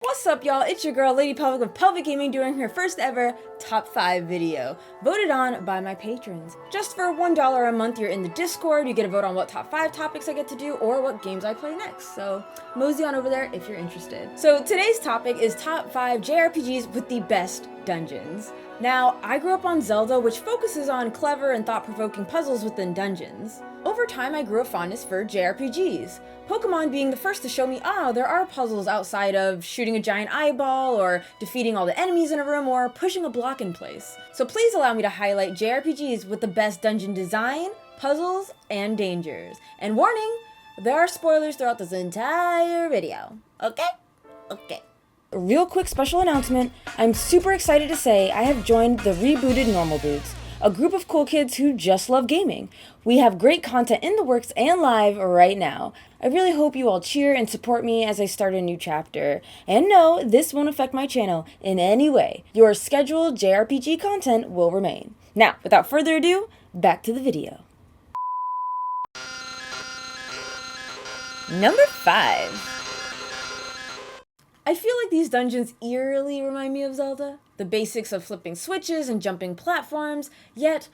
What's up, y'all? It's your girl, Lady Pelvic of Pelvic Gaming, doing her first ever Top 5 video, voted on by my patrons. Just for $1 a month, you're in the Discord, you get a vote on what top 5 topics I get to do, or what games I play next, so mosey on over there if you're interested. So today's topic is top 5 JRPGs with the best dungeons. Now, I grew up on Zelda, which focuses on clever and thought-provoking puzzles within dungeons. Over time, I grew a fondness for JRPGs, Pokemon being the first to show me, there are puzzles outside of shooting a giant eyeball, or defeating all the enemies in a room, or pushing a block in place. So please allow me to highlight JRPGs with the best dungeon design, puzzles, and dangers. And warning, there are spoilers throughout this entire video. Okay? Okay. A real quick special announcement, I'm super excited to say I have joined the rebooted Normal Boots, a group of cool kids who just love gaming. We have great content in the works and live right now. I really hope you all cheer and support me as I start a new chapter. And no, this won't affect my channel in any way. Your scheduled JRPG content will remain. Now, without further ado, back to the video. Number 5. I feel like these dungeons eerily remind me of Zelda. The basics of flipping switches and jumping platforms, yet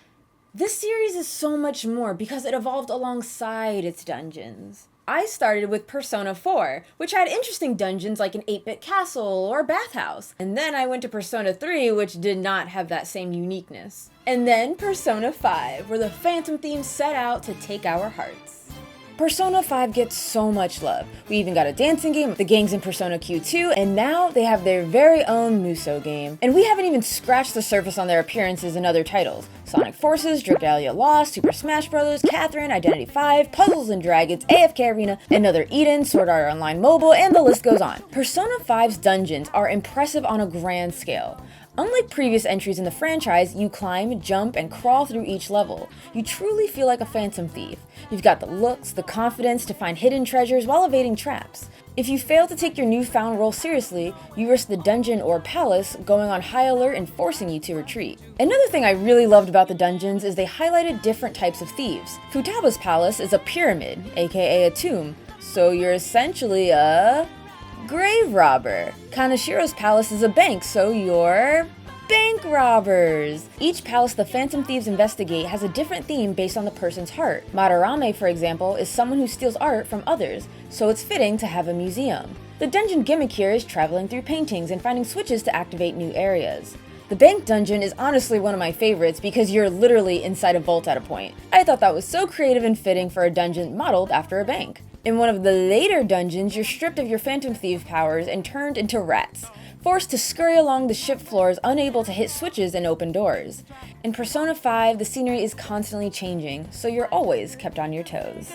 this series is so much more because it evolved alongside its dungeons. I started with Persona 4, which had interesting dungeons like an 8-bit castle or bathhouse. And then I went to Persona 3, which did not have that same uniqueness. And then Persona 5, where the Phantom theme set out to take our hearts. Persona 5 gets so much love. We even got a dancing game, the gangs in Persona Q2, and now they have their very own Musou game. And we haven't even scratched the surface on their appearances in other titles. Sonic Forces, Dragalia Lost, Super Smash Bros., Catherine, Identity V, Puzzles and Dragons, AFK Arena, Another Eden, Sword Art Online Mobile, and the list goes on. Persona 5's dungeons are impressive on a grand scale. Unlike previous entries in the franchise, you climb, jump, and crawl through each level. You truly feel like a phantom thief. You've got the looks, the confidence to find hidden treasures while evading traps. If you fail to take your newfound role seriously, you risk the dungeon or palace going on high alert and forcing you to retreat. Another thing I really loved about the dungeons is they highlighted different types of thieves. Futaba's palace is a pyramid, aka a tomb, so you're essentially a grave robber. Kanashiro's palace is a bank, so you're bank robbers. Each palace the Phantom Thieves investigate has a different theme based on the person's heart. Madarame, for example, is someone who steals art from others, so it's fitting to have a museum. The dungeon gimmick here is traveling through paintings and finding switches to activate new areas. The bank dungeon is honestly one of my favorites because you're literally inside a vault at a point. I thought that was so creative and fitting for a dungeon modeled after a bank. In one of the later dungeons, you're stripped of your Phantom Thief powers and turned into rats, forced to scurry along the ship floors unable to hit switches and open doors. In Persona 5, the scenery is constantly changing, so you're always kept on your toes.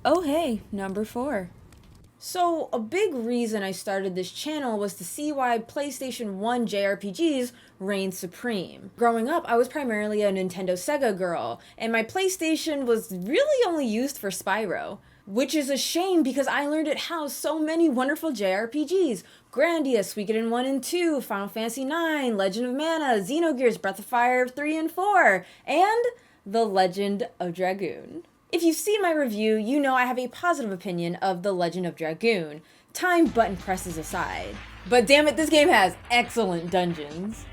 Oh hey, number 4. So, a big reason I started this channel was to see why PlayStation 1 JRPGs reigned supreme. Growing up, I was primarily a Nintendo Sega girl, and my PlayStation was really only used for Spyro. Which is a shame because I learned it housed so many wonderful JRPGs. Grandia, Suikoden 1 and 2, Final Fantasy 9, Legend of Mana, Xenogears, Breath of Fire 3 and 4, and The Legend of Dragoon. If you've seen my review, you know I have a positive opinion of The Legend of Dragoon, time button presses aside. But damn it, this game has excellent dungeons.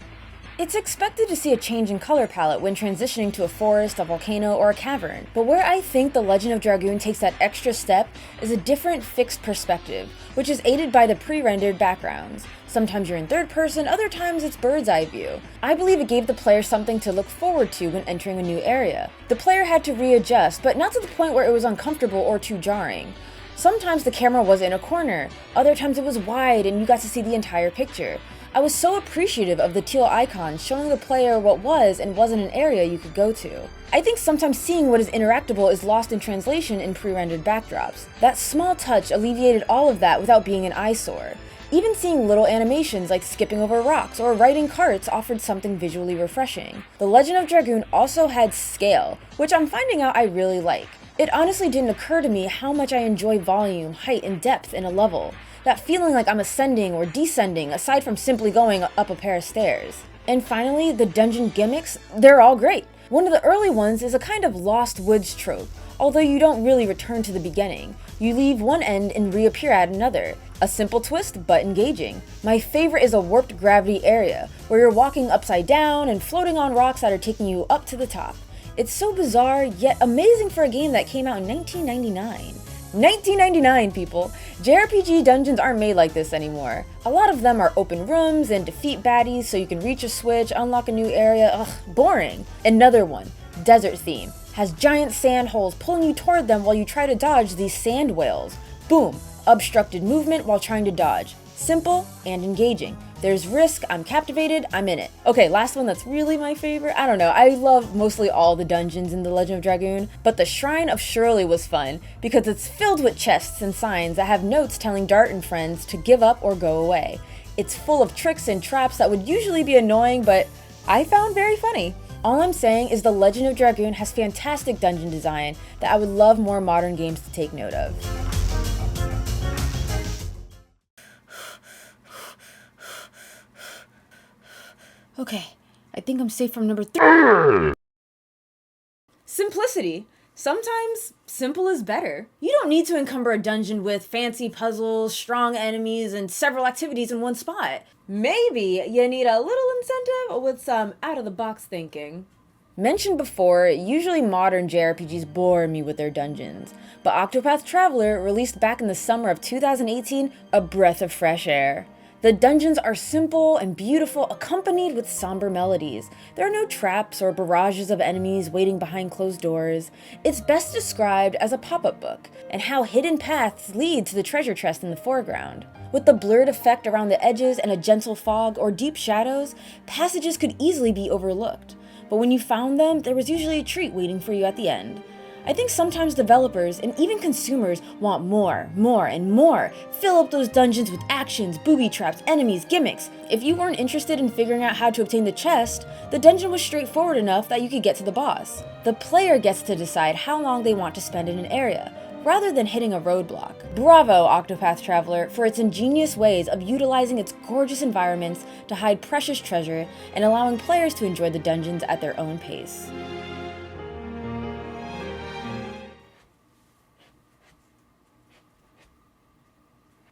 It's expected to see a change in color palette when transitioning to a forest, a volcano, or a cavern, but where I think The Legend of Dragoon takes that extra step is a different fixed perspective, which is aided by the pre-rendered backgrounds. Sometimes you're in third person, other times it's bird's eye view. I believe it gave the player something to look forward to when entering a new area. The player had to readjust, but not to the point where it was uncomfortable or too jarring. Sometimes the camera was in a corner, other times it was wide and you got to see the entire picture. I was so appreciative of the teal icons showing the player what was and wasn't an area you could go to. I think sometimes seeing what is interactable is lost in translation in pre-rendered backdrops. That small touch alleviated all of that without being an eyesore. Even seeing little animations like skipping over rocks or riding carts offered something visually refreshing. The Legend of Dragoon also had scale, which I'm finding out I really like. It honestly didn't occur to me how much I enjoy volume, height, and depth in a level. That feeling like I'm ascending or descending aside from simply going up a pair of stairs. And finally, the dungeon gimmicks, they're all great. One of the early ones is a kind of lost woods trope, although you don't really return to the beginning. You leave one end and reappear at another. A simple twist, but engaging. My favorite is a warped gravity area, where you're walking upside down and floating on rocks that are taking you up to the top. It's so bizarre, yet amazing for a game that came out in 1999. 1999, people! JRPG dungeons aren't made like this anymore. A lot of them are open rooms and defeat baddies so you can reach a switch, unlock a new area. Ugh, boring. Another one, desert theme, has giant sand holes pulling you toward them while you try to dodge these sand whales. Boom, obstructed movement while trying to dodge. Simple and engaging. There's risk, I'm captivated, I'm in it. Okay, last one that's really my favorite. I don't know, I love mostly all the dungeons in The Legend of Dragoon, but the Shrine of Shirley was fun because it's filled with chests and signs that have notes telling Dart and friends to give up or go away. It's full of tricks and traps that would usually be annoying, but I found very funny. All I'm saying is The Legend of Dragoon has fantastic dungeon design that I would love more modern games to take note of. Okay, I think I'm safe from number 3. Simplicity. Sometimes simple is better. You don't need to encumber a dungeon with fancy puzzles, strong enemies, and several activities in one spot. Maybe you need a little incentive with some out-of-the-box thinking. Mentioned before, usually modern JRPGs bore me with their dungeons, but Octopath Traveler, released back in the summer of 2018, a breath of fresh air. The dungeons are simple and beautiful, accompanied with somber melodies. There are no traps or barrages of enemies waiting behind closed doors. It's best described as a pop-up book, and how hidden paths lead to the treasure chest in the foreground. With the blurred effect around the edges and a gentle fog or deep shadows, passages could easily be overlooked. But when you found them, there was usually a treat waiting for you at the end. I think sometimes developers and even consumers want more, and more. Fill up those dungeons with actions, booby traps, enemies, gimmicks. If you weren't interested in figuring out how to obtain the chest, the dungeon was straightforward enough that you could get to the boss. The player gets to decide how long they want to spend in an area, rather than hitting a roadblock. Bravo, Octopath Traveler, for its ingenious ways of utilizing its gorgeous environments to hide precious treasure and allowing players to enjoy the dungeons at their own pace.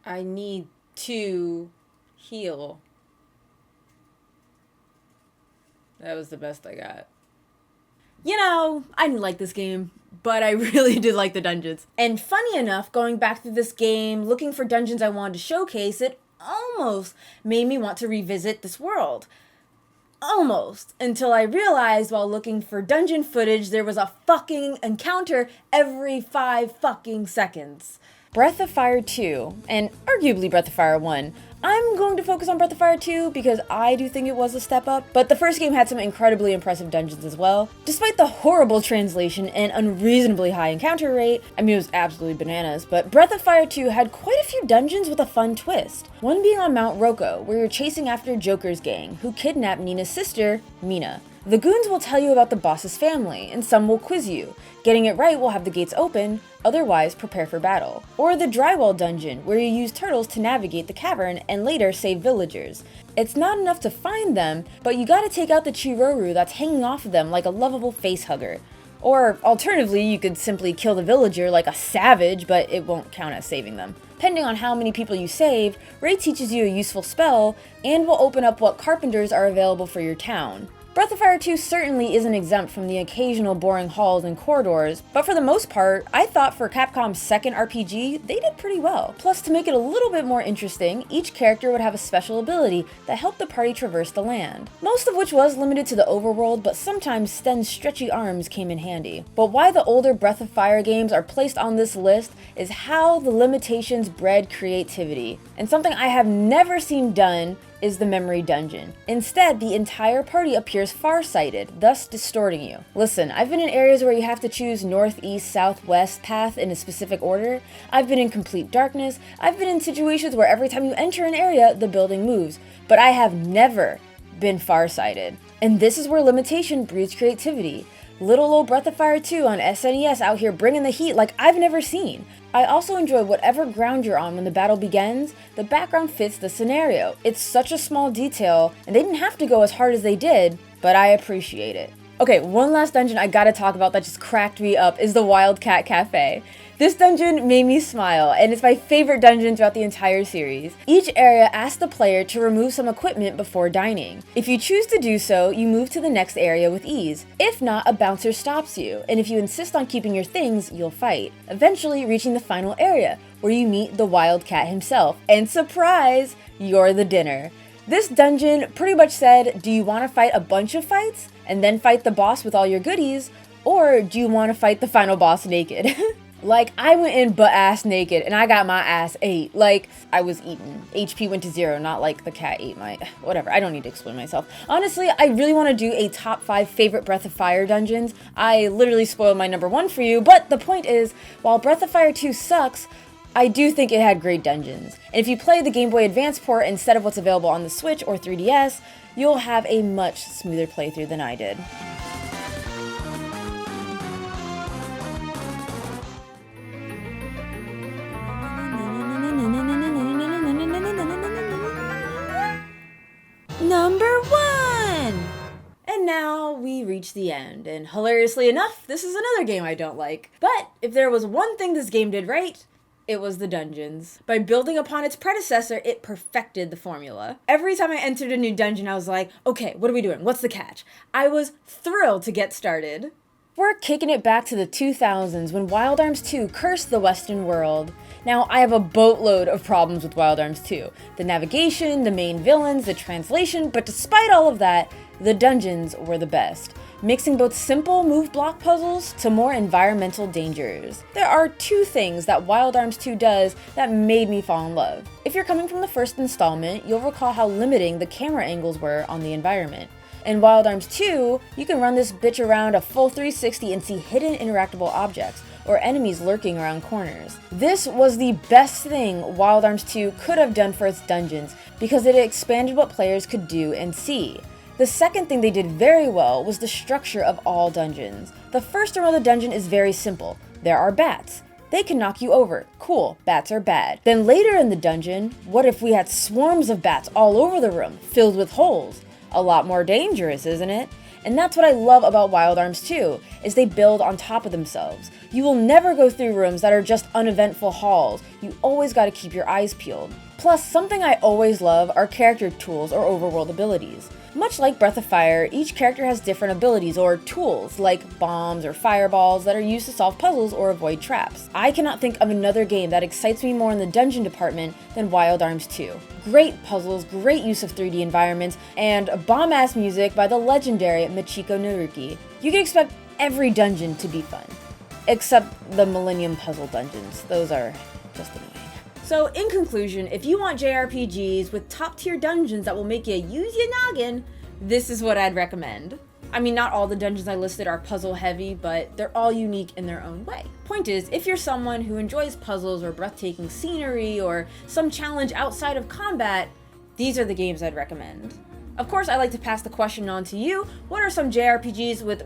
I need to heal. That was the best I got. You know, I didn't like this game, but I really did like the dungeons. And funny enough, going back through this game, looking for dungeons I wanted to showcase, it almost made me want to revisit this world. Almost. Until I realized while looking for dungeon footage, there was a fucking encounter every 5 fucking seconds. Breath of Fire 2, and arguably Breath of Fire 1. I'm going to focus on Breath of Fire 2 because I do think it was a step up, but the first game had some incredibly impressive dungeons as well. Despite the horrible translation and unreasonably high encounter rate, I mean it was absolutely bananas, but Breath of Fire 2 had quite a few dungeons with a fun twist. One being on Mount Roko, where you're chasing after Joker's gang, who kidnapped Nina's sister, Mina. The goons will tell you about the boss's family, and some will quiz you. Getting it right will have the gates open, otherwise prepare for battle. Or the Drywall dungeon, where you use turtles to navigate the cavern and later save villagers. It's not enough to find them, but you gotta take out the Chiroru that's hanging off of them like a lovable facehugger. Or alternatively, you could simply kill the villager like a savage, but it won't count as saving them. Depending on how many people you save, Ray teaches you a useful spell, and will open up what carpenters are available for your town. Breath of Fire 2 certainly isn't exempt from the occasional boring halls and corridors, but for the most part, I thought for Capcom's second RPG, they did pretty well. Plus, to make it a little bit more interesting, each character would have a special ability that helped the party traverse the land. Most of which was limited to the overworld, but sometimes Sten's stretchy arms came in handy. But why the older Breath of Fire games are placed on this list is how the limitations bred creativity. And something I have never seen done is the memory dungeon. Instead, the entire party appears farsighted, thus distorting you. Listen, I've been in areas where you have to choose north, east, south, west path in a specific order. I've been in complete darkness. I've been in situations where every time you enter an area, the building moves. But I have never been farsighted. And this is where limitation breeds creativity. Little old Breath of Fire 2 on SNES out here bringing the heat like I've never seen. I also enjoy whatever ground you're on when the battle begins, the background fits the scenario. It's such a small detail, and they didn't have to go as hard as they did, but I appreciate it. Okay, one last dungeon I gotta talk about that just cracked me up is the Wildcat Cafe. This dungeon made me smile, and it's my favorite dungeon throughout the entire series. Each area asks the player to remove some equipment before dining. If you choose to do so, you move to the next area with ease. If not, a bouncer stops you, and if you insist on keeping your things, you'll fight, eventually reaching the final area, where you meet the Wildcat himself, and surprise, you're the dinner. This dungeon pretty much said, do you want to fight a bunch of fights, and then fight the boss with all your goodies, or do you want to fight the final boss naked? Like, I went in butt-ass naked, and I got my ass ate. Like, I was eaten. HP went to 0, not like the cat ate my... Whatever, I don't need to explain myself. Honestly, I really want to do a top 5 favorite Breath of Fire dungeons. I literally spoiled my number 1 for you, but the point is, while Breath of Fire 2 sucks, I do think it had great dungeons. And if you play the Game Boy Advance port instead of what's available on the Switch or 3DS, you'll have a much smoother playthrough than I did. Number 1! And now we reach the end, and hilariously enough, this is another game I don't like. But if there was one thing this game did right, it was the dungeons. By building upon its predecessor, it perfected the formula. Every time I entered a new dungeon, I was like, okay, what are we doing? What's the catch? I was thrilled to get started. We're kicking it back to the 2000s when Wild Arms 2 cursed the Western world. Now, I have a boatload of problems with Wild Arms 2. The navigation, the main villains, the translation, but despite all of that, the dungeons were the best, mixing both simple move block puzzles to more environmental dangers. There are 2 things that Wild Arms 2 does that made me fall in love. If you're coming from the first installment, you'll recall how limiting the camera angles were on the environment. In Wild Arms 2, you can run this bitch around a full 360 and see hidden interactable objects, or enemies lurking around corners. This was the best thing Wild Arms 2 could have done for its dungeons, because it expanded what players could do and see. The second thing they did very well was the structure of all dungeons. The first room of the dungeon is very simple. There are bats. They can knock you over. Cool, bats are bad. Then later in the dungeon, what if we had swarms of bats all over the room, filled with holes? A lot more dangerous, isn't it? And that's what I love about Wild Arms 2, is they build on top of themselves. You will never go through rooms that are just uneventful halls. You always gotta keep your eyes peeled. Plus, something I always love are character tools or overworld abilities. Much like Breath of Fire, each character has different abilities or tools, like bombs or fireballs that are used to solve puzzles or avoid traps. I cannot think of another game that excites me more in the dungeon department than Wild Arms 2. Great puzzles, great use of 3D environments, and bomb-ass music by the legendary Michiko Naruki. You can expect every dungeon to be fun, except the Millennium Puzzle dungeons. Those are just annoying. So in conclusion, if you want JRPGs with top-tier dungeons that will make you use your noggin, this is what I'd recommend. I mean, not all the dungeons I listed are puzzle heavy, but they're all unique in their own way. Point is, if you're someone who enjoys puzzles or breathtaking scenery or some challenge outside of combat, these are the games I'd recommend. Of course, I like to pass the question on to you. What are some JRPGs with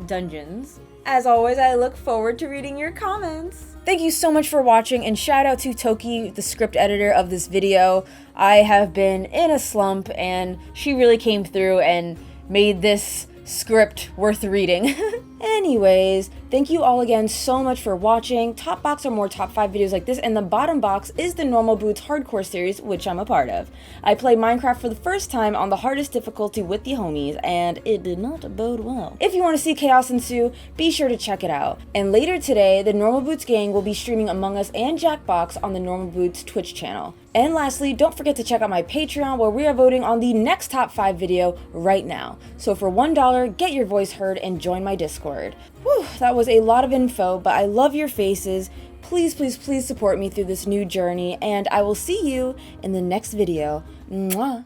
dungeons? As always, I look forward to reading your comments. Thank you so much for watching, and shout out to Toki, the script editor of this video. I have been in a slump, and she really came through and made this script worth reading. Anyways, thank you all again so much for watching. Top box are more top 5 videos like this, and the bottom box is the Normal Boots Hardcore series, which I'm a part of. I played Minecraft for the first time on the hardest difficulty with the homies, and it did not bode well. If you want to see chaos ensue, be sure to check it out. And later today, the Normal Boots gang will be streaming Among Us and Jackbox on the Normal Boots Twitch channel. And lastly, don't forget to check out my Patreon, where we are voting on the next top 5 video right now. So for $1, get your voice heard and join my Discord. Whew, that was a lot of info, but I love your faces. Please, please, please support me through this new journey, and I will see you in the next video. Mwah!